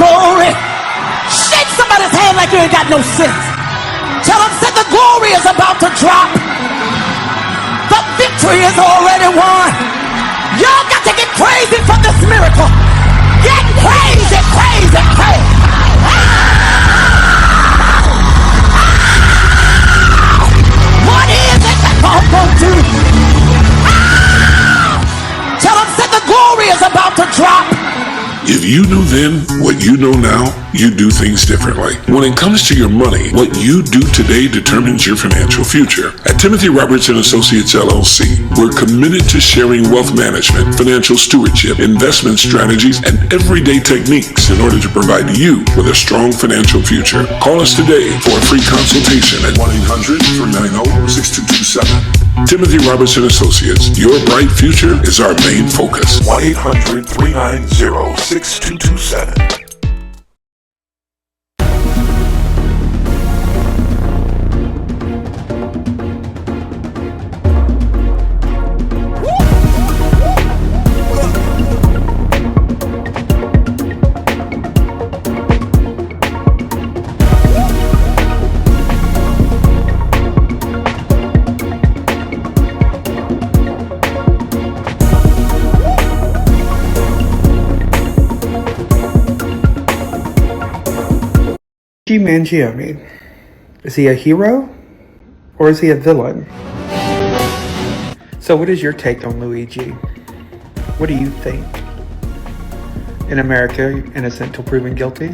glory. Shake somebody's hand like you ain't got no sense. Tell them that the glory is about to drop. The victory is already won. Y'all got to get crazy for this miracle. Get crazy, crazy, crazy. What is it that God won't do? Tell them that the glory is about to drop. If you knew then what you know now, you do things differently. When it comes to your money, what you do today determines your financial future. At Timothy Roberts and Associates LLC, we're committed to sharing wealth management, financial stewardship, investment strategies, and everyday techniques in order to provide you with a strong financial future. Call us today for a free consultation at 1-800-390-6227. Timothy Roberts and Associates, your bright future is our main focus. 1-800-390-6227. Mangione. Is he a hero or is he a villain? So what is your take on Luigi? What do you think? In America, innocent till proven guilty?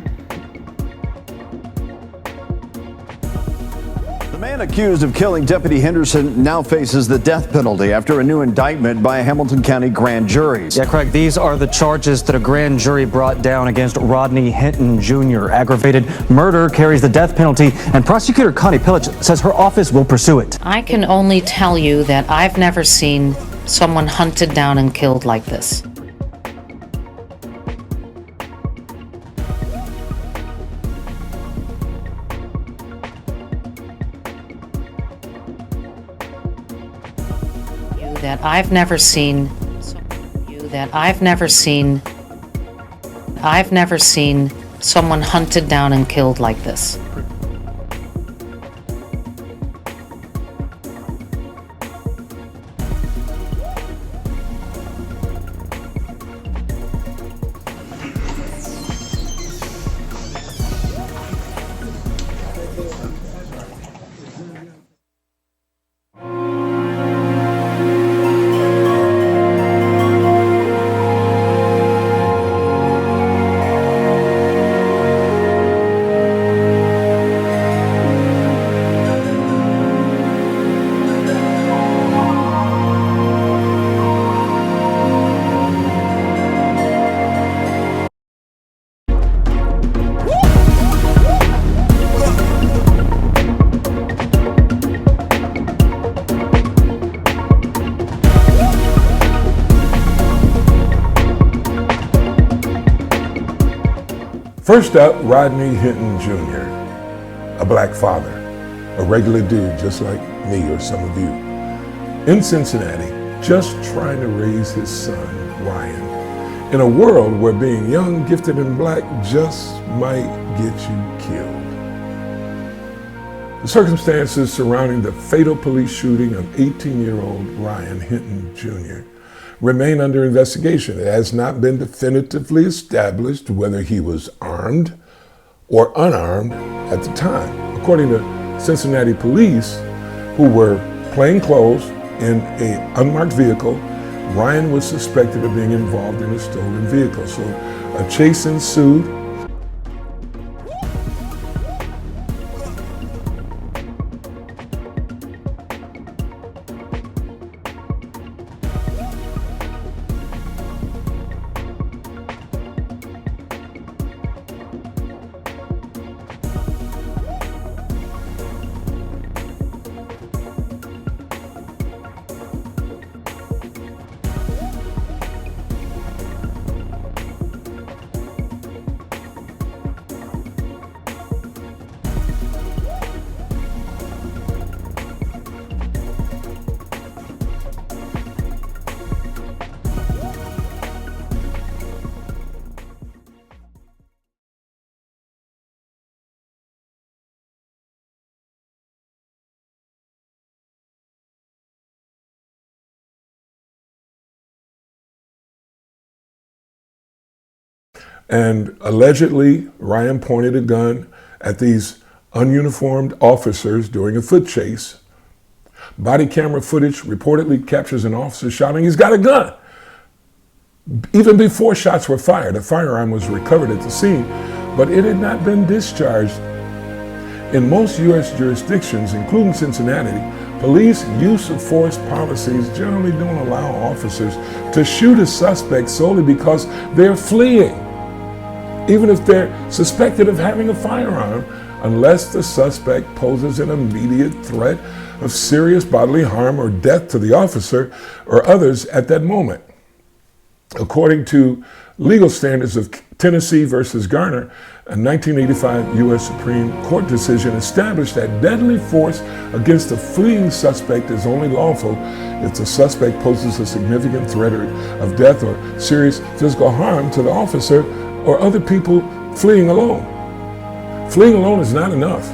The man accused of killing Deputy Henderson now faces the death penalty after a new indictment by a Hamilton County grand jury. Yeah, Craig, these are the charges that a grand jury brought down against Rodney Hinton Jr. Aggravated murder carries the death penalty, and prosecutor Connie Pillich says her office will pursue it. I can only tell you that I've never seen someone hunted down and killed like this. I've never seen someone hunted down and killed like this. First up, Rodney Hinton Jr., a black father, a regular dude just like me or some of you, in Cincinnati, just trying to raise his son, Ryan, in a world where being young, gifted, and black just might get you killed. The circumstances surrounding the fatal police shooting of 18-year-old Ryan Hinton Jr. remain under investigation. It has not been definitively established whether he was armed or unarmed at the time. According to Cincinnati police, who were plainclothes in an unmarked vehicle, Ryan was suspected of being involved in a stolen vehicle. So a chase ensued. And allegedly, Ryan pointed a gun at these ununiformed officers during a foot chase. Body camera footage reportedly captures an officer shouting, "He's got a gun!" Even before shots were fired, a firearm was recovered at the scene, but it had not been discharged. In most U.S. jurisdictions, including Cincinnati, police use of force policies generally don't allow officers to shoot a suspect solely because they're fleeing, even if they're suspected of having a firearm, unless the suspect poses an immediate threat of serious bodily harm or death to the officer or others at that moment. According to legal standards of Tennessee versus Garner, a 1985 U.S. Supreme Court decision established that deadly force against a fleeing suspect is only lawful if the suspect poses a significant threat of death or serious physical harm to the officer or other people fleeing alone. Fleeing alone is not enough.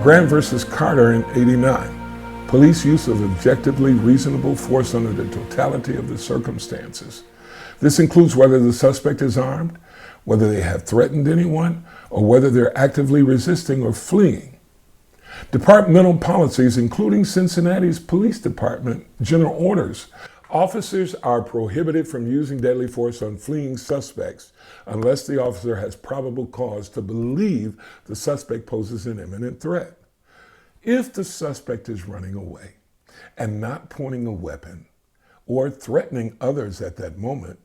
Graham versus Carter in '89. Police use of objectively reasonable force under the totality of the circumstances. This includes whether the suspect is armed, whether they have threatened anyone, or whether they're actively resisting or fleeing. Departmental policies, including Cincinnati's police department general orders, officers are prohibited from using deadly force on fleeing suspects unless the officer has probable cause to believe the suspect poses an imminent threat. If the suspect is running away and not pointing a weapon or threatening others at that moment,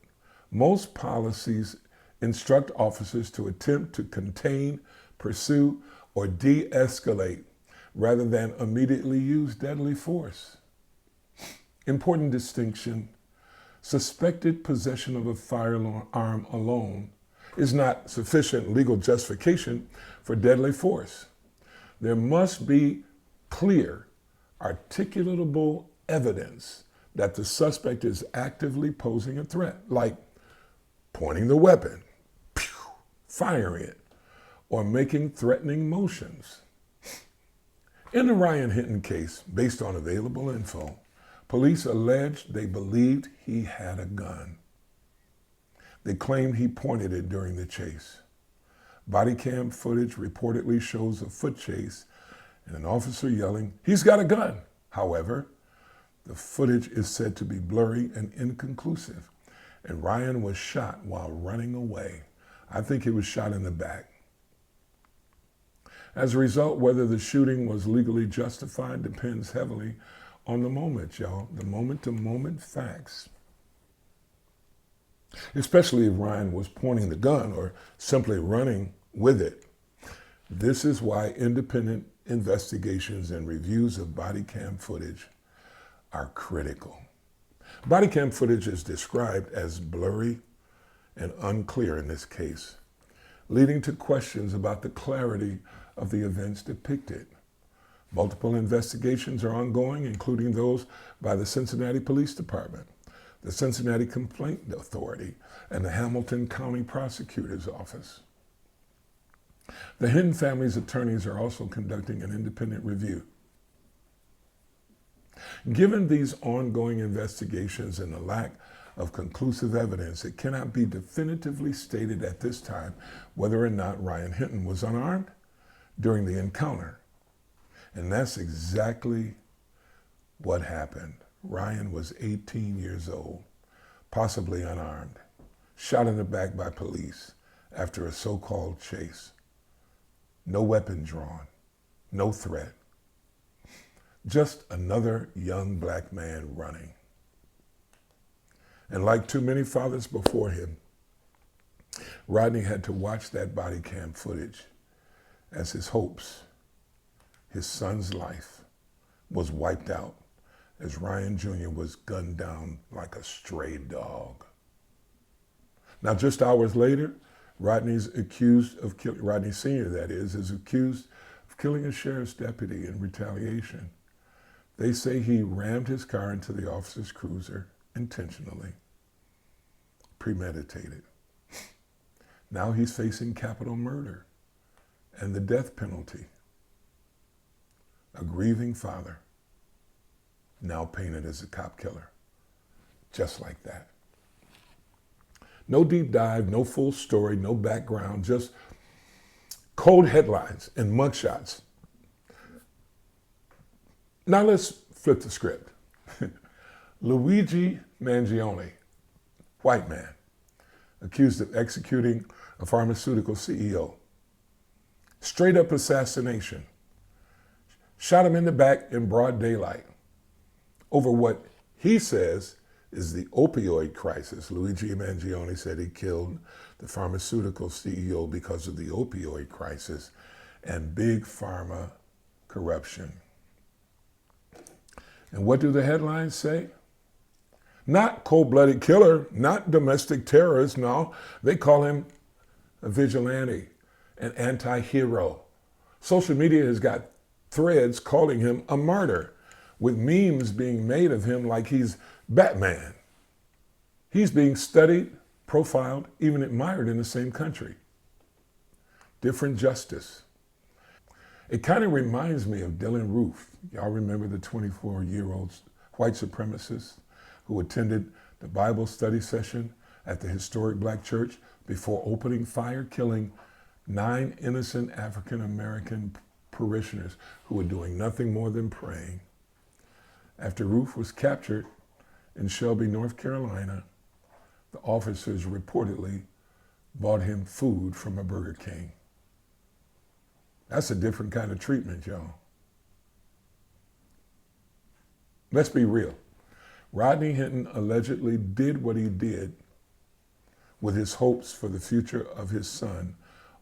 most policies instruct officers to attempt to contain, pursue, or de-escalate rather than immediately use deadly force. Important distinction: suspected possession of a firearm alone is not sufficient legal justification for deadly force. There must be clear, articulatable evidence that the suspect is actively posing a threat, like pointing the weapon, firing it, or making threatening motions. In the Ryan Hinton case, based on available info, police alleged they believed he had a gun. They claimed he pointed it during the chase. Body cam footage reportedly shows a foot chase and an officer yelling, "He's got a gun!" However, the footage is said to be blurry and inconclusive, and Ryan was shot while running away. I think he was shot in the back. As a result, whether the shooting was legally justified depends heavily on the moment, y'all. The moment-to-moment facts. Especially if Ryan was pointing the gun or simply running with it. This is why independent investigations and reviews of body cam footage are critical. Body cam footage is described as blurry and unclear in this case, leading to questions about the clarity of the events depicted. Multiple investigations are ongoing, including those by the Cincinnati Police Department, the Cincinnati Complaint Authority, and the Hamilton County Prosecutor's Office. The Hinton family's attorneys are also conducting an independent review. Given these ongoing investigations and the lack of conclusive evidence, it cannot be definitively stated at this time whether or not Ryan Hinton was unarmed during the encounter. And that's exactly what happened. Ryan was 18 years old, possibly unarmed, shot in the back by police after a so-called chase. No weapon drawn, no threat. Just another young black man running. And like too many fathers before him, Rodney had to watch that body cam footage as his hopes, his son's life, was wiped out as Ryan Jr. was gunned down like a stray dog. Now, just hours later, Rodney Sr., is accused of killing a sheriff's deputy in retaliation. They say he rammed his car into the officer's cruiser intentionally, premeditated. Now he's facing capital murder and the death penalty. A grieving father, now painted as a cop killer, just like that. No deep dive, no full story, no background, just cold headlines and mugshots. Now let's flip the script. Luigi Mangione, white man, accused of executing a pharmaceutical CEO. Straight up assassination. Shot him in the back in broad daylight over what he says is the opioid crisis. Luigi Mangione said he killed the pharmaceutical CEO because of the opioid crisis and big pharma corruption. And what do the headlines say? Not cold-blooded killer, not domestic terrorist, no. They call him a vigilante, an anti-hero. Social media has got threads calling him a martyr, with memes being made of him like he's Batman. He's being studied, profiled, even admired in the same country. Different justice. It kind of reminds me of Dylan Roof. Y'all remember the 24-year-old white supremacist who attended the Bible study session at the historic black church before opening fire, killing 9 innocent African-American parishioners who were doing nothing more than praying. After Roof was captured in Shelby, North Carolina, the officers reportedly bought him food from a Burger King. That's a different kind of treatment, y'all. Let's be real. Rodney Hinton allegedly did what he did with his hopes for the future of his son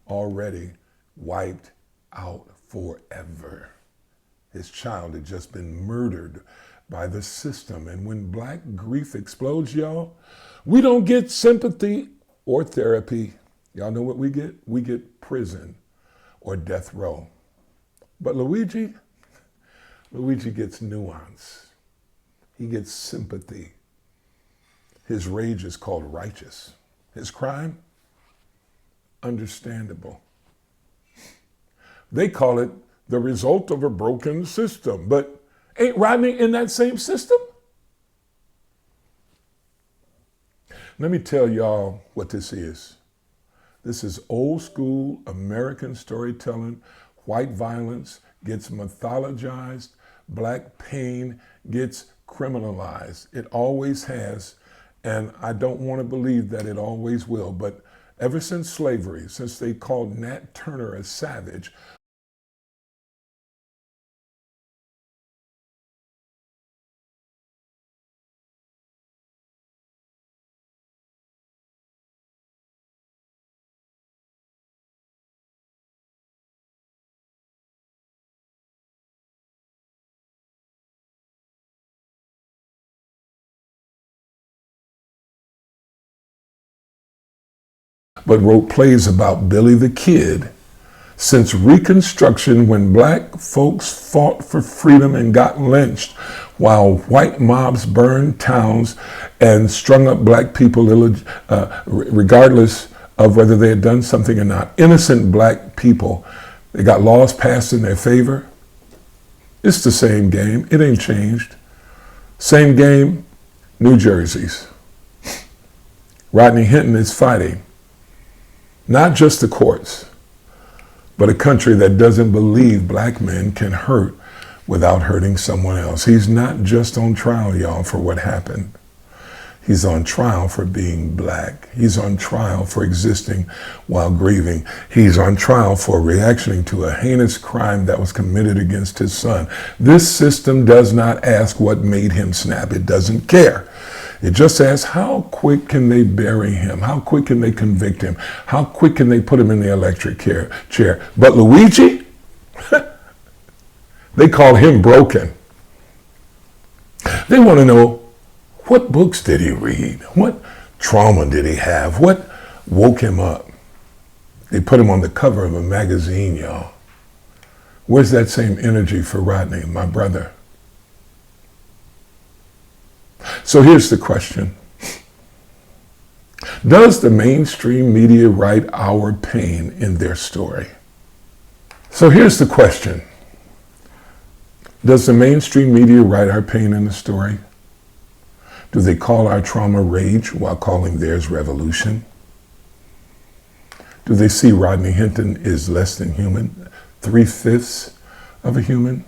already wiped out forever. His child had just been murdered by the system. And when black grief explodes, y'all, we don't get sympathy or therapy. Y'all know what we get? We get prison or death row. But Luigi gets nuance. He gets sympathy. His rage is called righteous. His crime, understandable. They call it the result of a broken system. But ain't Rodney in that same system? Let me tell y'all what this is. This is old school American storytelling. White violence gets mythologized. Black pain gets criminalized. It always has, and I don't want to believe that it always will, but ever since slavery, since they called Nat Turner a savage, but wrote plays about Billy the Kid. Since Reconstruction, when black folks fought for freedom and got lynched, while white mobs burned towns and strung up black people regardless of whether they had done something or not. Innocent black people, they got laws passed in their favor. It's the same game. It ain't changed. Same game, New Jersey's. Rodney Hinton is fighting not just the courts, but a country that doesn't believe black men can hurt without hurting someone else. He's not just on trial, y'all, for what happened. He's on trial for being black. He's on trial for existing while grieving. He's on trial for reacting to a heinous crime that was committed against his son. This system does not ask what made him snap. It doesn't care. It just asks, how quick can they bury him? How quick can they convict him? How quick can they put him in the electric chair? But Luigi, they call him broken. They want to know, what books did he read? What trauma did he have? What woke him up? They put him on the cover of a magazine, y'all. Where's that same energy for Rodney, my brother? So here's the question. Does the mainstream media write our pain in their story? So here's the question. Does the mainstream media write our pain in the story? Do they call our trauma rage while calling theirs revolution? Do they see Rodney Hinton is less than human, 3/5 of a human?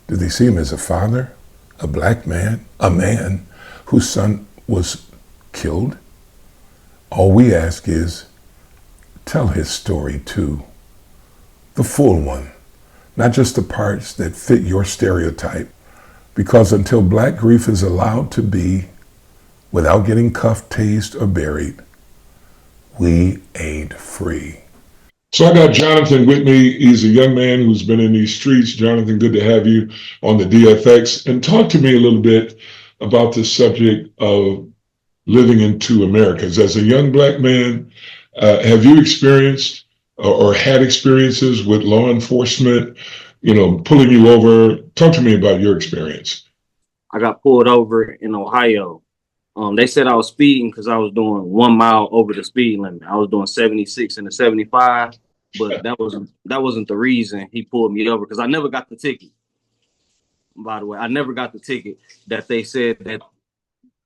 Do they see him as a father, a black man, a man whose son was killed? All we ask is, tell his story too, the full one, not just the parts that fit your stereotype, because until black grief is allowed to be, without getting cuffed, tased, or buried, we ain't free. So I got Jonathan with me. He's a young man who's been in these streets. Jonathan, good to have you on the DFX. And talk to me a little bit about the subject of living in two Americas. As a young black man, have you experienced or had experiences with law enforcement, pulling you over? Talk to me about your experience. I got pulled over in Ohio. They said I was speeding because I was doing 1 mile over the speed limit. I was doing 76 and a 75, but that wasn't the reason he pulled me over, because I never got the ticket. By the way, I never got the ticket that they said that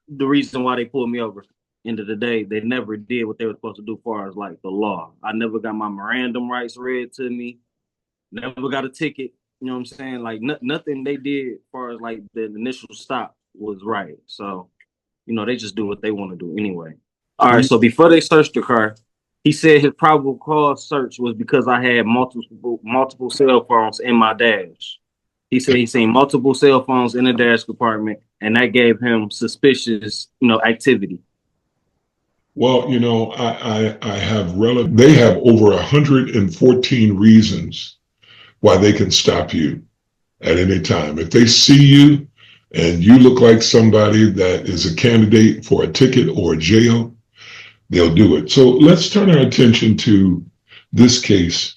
the reason why they pulled me over. End of the day, they never did what they were supposed to do as far as like the law. I never got my Miranda rights read to me. Never got a ticket. You know what I'm saying? Like nothing they did as far as like the initial stop was right. So, they just do what they want to do anyway. All right. So before they searched the car, he said his probable cause search was because I had multiple cell phones in my dash. He said he seen multiple cell phones in the dash compartment, and that gave him suspicious, activity. Well, I have they have over 114 reasons why they can stop you at any time. If they see you and you look like somebody that is a candidate for a ticket or a jail, they'll do it. So let's turn our attention to this case.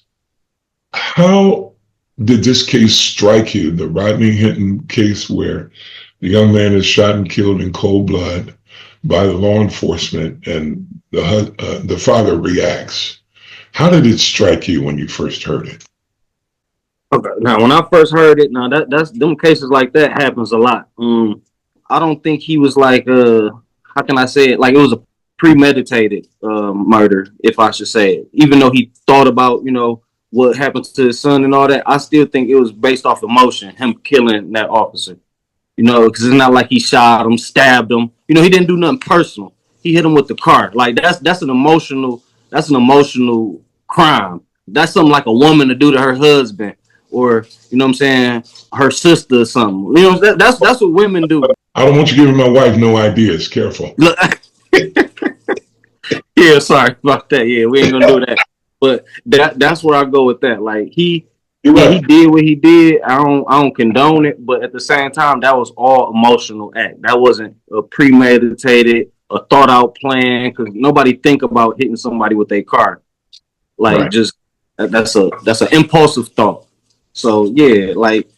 How did this case strike you, the Rodney Hinton case where the young man is shot and killed in cold blood by the law enforcement and the father reacts? How did it strike you when you first heard it? Okay. Now, when I first heard it, that's them cases like that happens a lot. I don't think he was like, how can I say it? Like it was a premeditated murder, if I should say it. Even though he thought about, what happened to his son and all that, I still think it was based off emotion, him killing that officer. Because it's not like he shot him, stabbed him. He didn't do nothing personal. He hit him with the car. Like that's an emotional crime. That's something like a woman to do to her husband, or her sister or something. That's what women do. I don't want you giving my wife no ideas. Careful. Yeah, sorry about that. Yeah, we ain't gonna do that. But that's where I go with that. Like he did what he did. I don't condone it, but at the same time, that was all emotional act. That wasn't a premeditated, a thought out plan, because nobody think about hitting somebody with a car. Like right. Just that's an impulsive thought. So yeah, like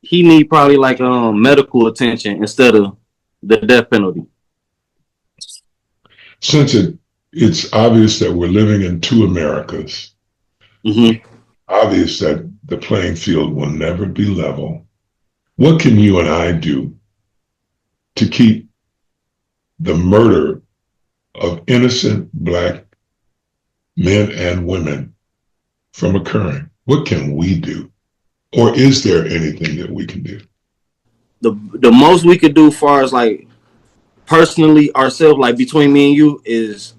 he need probably like medical attention instead of the death penalty. Since it's obvious that we're living in two Americas, obvious that the playing field will never be level, what can you and I do to keep the murder of innocent black men and women from occurring? What can we do? Or is there anything that we can do? The most we could do as far as like personally ourselves, like between me and you, is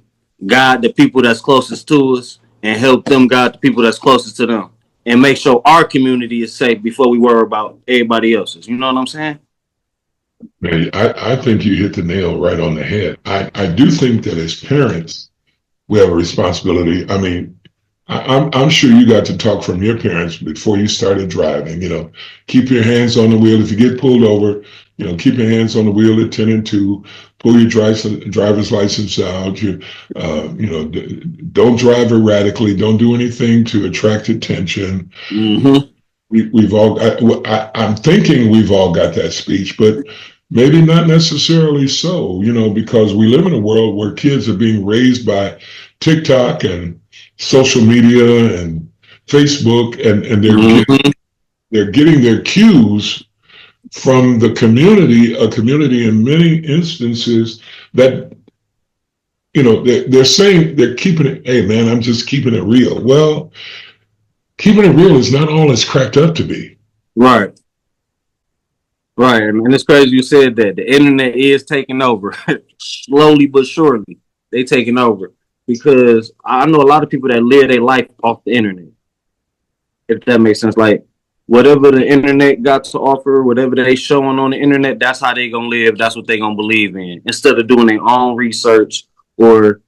guide the people that's closest to us and help them guide the people that's closest to them, and make sure our community is safe before we worry about everybody else's. You know what I'm saying? Man, I think you hit the nail right on the head. I do think that as parents, we have a responsibility. I mean, I'm sure you got to talk from your parents before you started driving. Keep your hands on the wheel. If you get pulled over, keep your hands on the wheel at 10 and 2. Pull your driver's license out. Don't drive erratically. Don't do anything to attract attention. We've all. I'm thinking we've all got that speech, but maybe not necessarily so. Because we live in a world where kids are being raised by TikTok and social media and Facebook, and they're getting their cues from the community, a community in many instances that, they're saying they're keeping it, hey man, I'm just keeping it real. Well, keeping it real is not all it's cracked up to be. Right. Right. And it's crazy you said that. The internet is taking over. Slowly but surely. They taking over. Because I know a lot of people that live their life off the internet. If that makes sense. Like whatever the internet got to offer, whatever they showing on the internet, that's how they gonna live. That's what they gonna believe in. Instead of doing their own research or,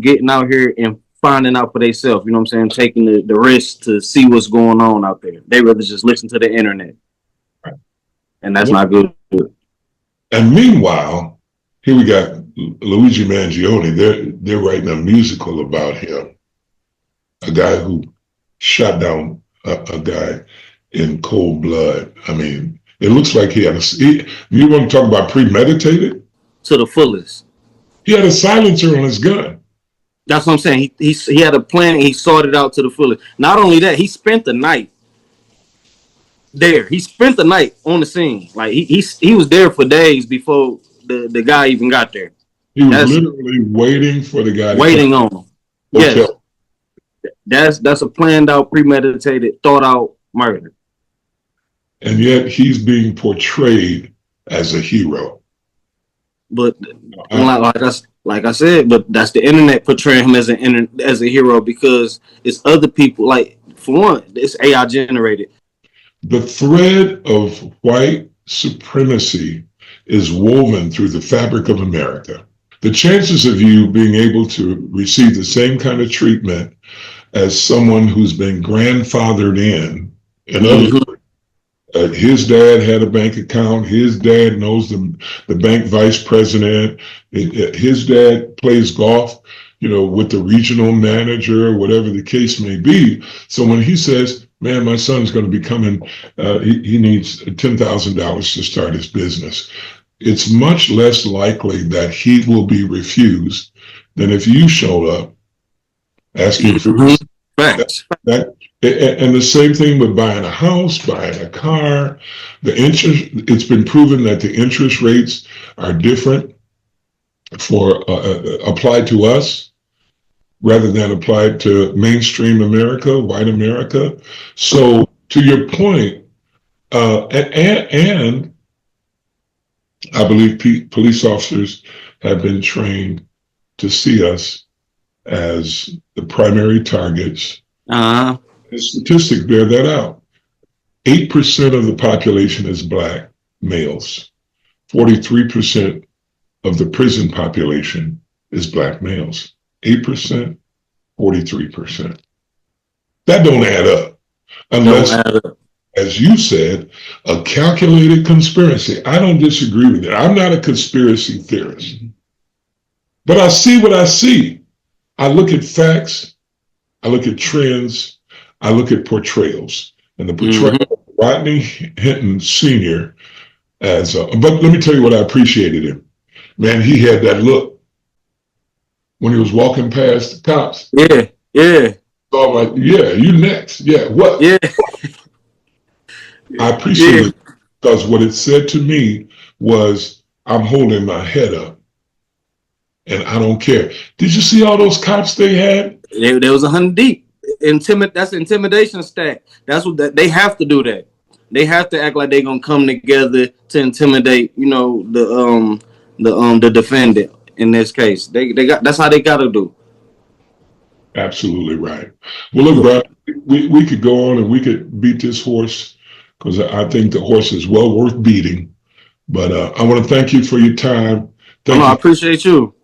getting out here and finding out for themselves. You know what I'm saying? Taking the risk to see what's going on out there. They rather just listen to the internet. And that's not good. And meanwhile, here we got Luigi Mangione. They're writing a musical about him, a guy who shot down a guy in cold blood. I mean, it looks like he had you want to talk about premeditated? To the fullest. He had a silencer on his gun. That's what I'm saying. He had a plan. He sorted out to the fullest. Not only that, he spent the night there. He spent the night on the scene. Like he was there for days before the guy even got there. He was literally waiting for the guy. Waiting on him. Yes. That's a planned out, premeditated, thought out murder. And yet he's being portrayed as a hero. But like I said, but that's the internet portraying him as a hero because it's other people. Like for one, it's AI generated. The thread of white supremacy is woven through the fabric of America. The chances of you being able to receive the same kind of treatment as someone who's been grandfathered in other words, his dad had a bank account. His dad knows the bank vice president. His dad plays golf, with the regional manager, whatever the case may be. So when he says, man, my son's going to be coming, he needs $10,000 to start his business, it's much less likely that he will be refused than if you showed up asking for and the same thing with buying a house, buying a car. It's been proven that the interest rates are different for applied to us rather than applied to mainstream America, white America. So to your point, and I believe police officers have been trained to see us as the primary targets. The statistics bear that out. 8% of the population is Black males. 43% of the prison population is Black males. 8%, 43%. That don't add up. Unless, as you said, a calculated conspiracy. I don't disagree with it. I'm not a conspiracy theorist. But I see what I see. I look at facts. I look at trends. I look at portrayals. And the portrayal of Rodney Hinton Sr. but let me tell you what I appreciated him. Man, he had that look when he was walking past the cops. Yeah. So I'm like, yeah, you next. Yeah, what? Yeah. I appreciate it because what it said to me was, I'm holding my head up and I don't care. Did you see all those cops they had? There was 100 deep. That's intimidation stack. That's what they have to do. That they have to act like they're gonna come together to intimidate. The defendant in this case. That's how they gotta do. Absolutely right. Well, look, bro, we could go on and we could beat this horse because I think the horse is well worth beating. But I want to thank you for your time. I appreciate you.